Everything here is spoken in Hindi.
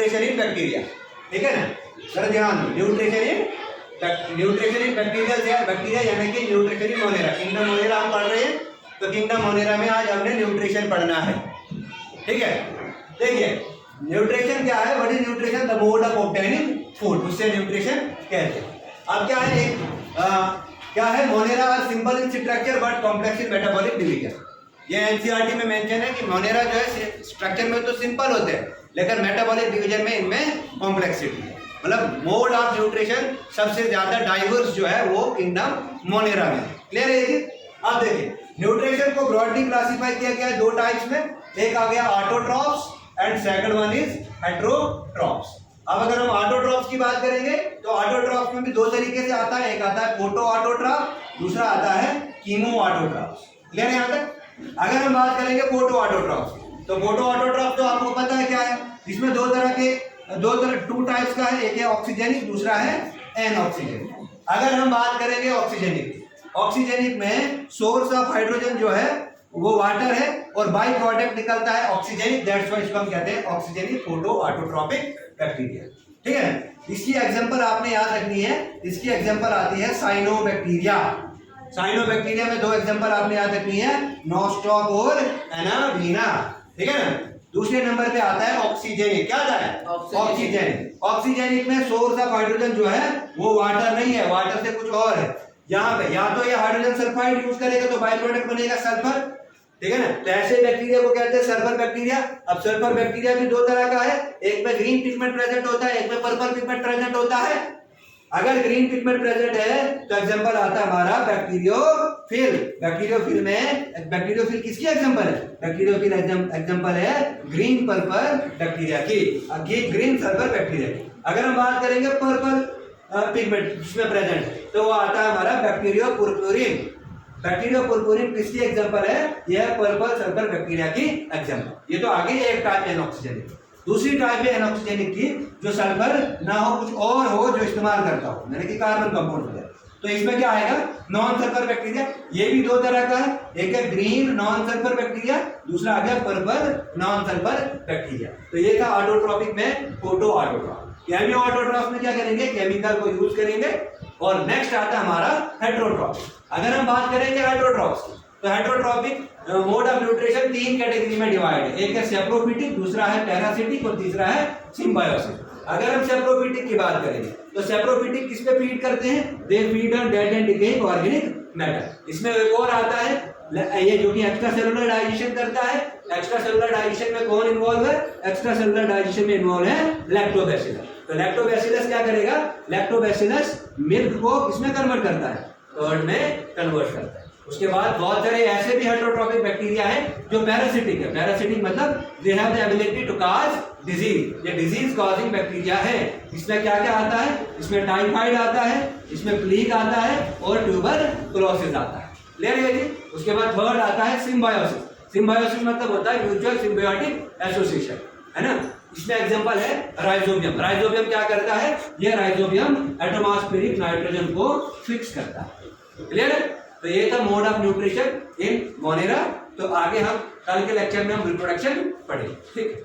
न्यूट्रिशन इन बैक्टीरिया, ठीक है ना, जरा ध्यान दो, न्यूट्रिशन इन बैक्टीरिया यानी कि nutrition in Monera, kingdom Monera हम पढ़ रहे हैं, तो किंगडम मोनेरा में आज हमने न्यूट्रिशन पढ़ना है, ठीक है। देखिए न्यूट्रिशन क्या है, what is nutrition, the mode of obtaining food, उससे न्यूट्रिशन कहते हैं। अब क्या है monera are simple in structure but complex in metabolic division. ये एनसीईआरटी में मेंशन है कि मोनेरा जो है स्ट्रक्चर में तो सिंपल होते हैं लेकिन मेटाबॉलिक डिवीजन में इनमें कॉम्प्लेक्सिटी है, मतलब मोड ऑफ न्यूट्रिशन सबसे ज्यादा डाइवर्स जो है वो किंगडम मोनेरा में। क्लियर है ये? अब देखिए न्यूट्रिशन को ब्रॉडली क्लासिफाई किया गया है दो टाइप्स में, एक आ गया autotrophs and second one is heterotrophs. अब अगर हम ऑटोट्रॉफ्स की बात करेंगे तो ऑटोट्रॉफ्स में भी दो तरीके से आता है, एक आता है फोटो ऑटोट्रॉफ, दूसरा आता है कीमो ऑटोट्रॉफ्स। क्लियर है यहाँ तक? अगर हम बात करेंगे फोटो ऑटोट्रॉफ्स, तो फोटो ऑटोट्रॉफ तो आपको पता है क्या है, इसमें टू टाइप्स का है, एक है ऑक्सीजेनिक, दूसरा है एनऑक्सीजेनिक। अगर हम बात करेंगे ऑक्सीजेनिक में सोर्स ऑफ हाइड्रोजन जो है वो वाटर है और बाई प्रोडक्ट निकलता है ऑक्सीजेनिक, दैट्स व्हाई इसको हम कहते हैं ऑक्सीजेनिक फोटो ऑटोट्रॉपिक बैक्टीरिया, ठीक है। इसकी एग्जांपल आपने याद रखनी है, इसकी एग्जांपल आती है साइनोबैक्टीरिया। साइनोबैक्टीरिया में दो एग्जांपल आपने याद रखनी है, नोस्टॉक और एनावीना, ठीक है ना। दूसरे नंबर पे आता है ऑक्सीजेनिक, क्या आता है ऑक्सीजेनिक में सोर्स ऑफ हाइड्रोजन जो है वो वाटर नहीं है, वाटर से कुछ और है। यहाँ पे या तो ये हाइड्रोजन सल्फाइड यूज करेगा तो बाई प्रोडक्ट बनेगा सल्फर, ठीक है ना, तो ऐसे बैक्टीरिया को कहते हैं सल्फर बैक्टीरिया। अब सल्फर बैक्टीरिया भी दो तरह का है, एक में ग्रीन पिगमेंट प्रेजेंट होता है, एक में पर्पल पिगमेंट प्रेजेंट होता है। अगर ग्रीन पिगमेंट प्रेजेंट है तो एग्जांपल आता है हमारा बैक्टीरियोफिल। बैक्टीरियोफिल किसकी एग्जांपल है? बैक्टीरियोफिल एग्जांपल है ग्रीन पर्पल बैक्टीरिया की, ग्रीन सल्फर बैक्टीरिया की। अगर हम बात करेंगे पर्पल पिगमेंट जिसमें प्रेजेंट है तो वो आता है हमारा बैक्टीरियोपुरपुरिन। बैक्टीरियोपुरपुरिन किसकी एग्जांपल है? यह पर्पल सल्फर बैक्टीरिया की एग्जांपल। ये तो आगे एक टाइप एनऑक्सीजेनिक। दूसरी टाइप है एनऑक्सीजेनिक की जो सल्फर ना हो कुछ और हो जो इस्तेमाल करता हो, यानी कि कार्बन कंपाउंड हो जाए, तो इसमें क्या आएगा? Non sulphur bacteria. ये भी दो तरह का है, एक है ग्रीन नॉन सल्फर बैक्टीरिया, दूसरा आ गया पर्पल नॉन सल्फर बैक्टीरिया। तो ये था ऑटोट्रॉपिक में फोटो ऑटोट्रॉफ। केमियो ऑटोट्रॉफ में क्या करेंगे? केमिकल को यूज करेंगे। और नेक्स्ट आता है हमारा हेटेरोट्रॉफ। अगर हम बात करेंगे हेटेरोट्रॉफ तो हेटेरोट्रॉपिक मोड ऑफ न्यूट्रिशन तीन कैटेगरी में डिवाइड है, एक है सेप्रोफिटिक, दूसरा है पैरासिटिक और तीसरा है सिम्बायोसिस। अगर हम सेप्रोफिटिक की बात करेंगे तो सेप्रोफिटिक किस पे फीड करते हैं? They feed on dead and decaying organic matter. इसमें एक और आता है ये जो कि एक्स्ट्रा सेलुलर डाइजेशन करता है। एक्स्ट्रा सेलुलर डाइजेशन में कौन इन्वॉल्व है? एक्स्ट्रा सेलुलर डाइजेशन में इन्वॉल्व है लैक्टोबैसिलस। तो लैक्टोबैसिलस क्या करेगा? लैक्टोबैसिलस मिल्क को किसमें कन्वर्ट करता है? कर्ड में कन्वर्ट करता है। उसके बाद बहुत सारे ऐसे भी हेटेरोट्रॉपिक बैक्टीरिया हैं जो पैरासिटिक है। पैरासिटिक मतलब they have the ability to cause disease, ये डिजीज कॉजिंग बैक्टीरिया है। इसमें क्या क्या आता है? इसमें टाइफाइड आता है, इसमें प्लीग आता है और ट्यूबरकुलोसिस आता है। क्लियर है जी? उसके बाद थर्ड आता है सिम्बायोसिस। सिम्बायोसिस मतलब होता है म्यूचुअल सिम्बायोटिक एसोसिएशन, है ना। इसमें एग्जांपल है राइजोबियम। राइजोबियम क्या करता है? ये राइजोबियम एटमॉस्फेरिक नाइट्रोजन को फिक्स करता है। क्लियर है? तो ये था mode of nutrition in Monera. तो आगे हम कल के लेक्चर में हम रिप्रोडक्शन पढ़ेंगे, ठीक है।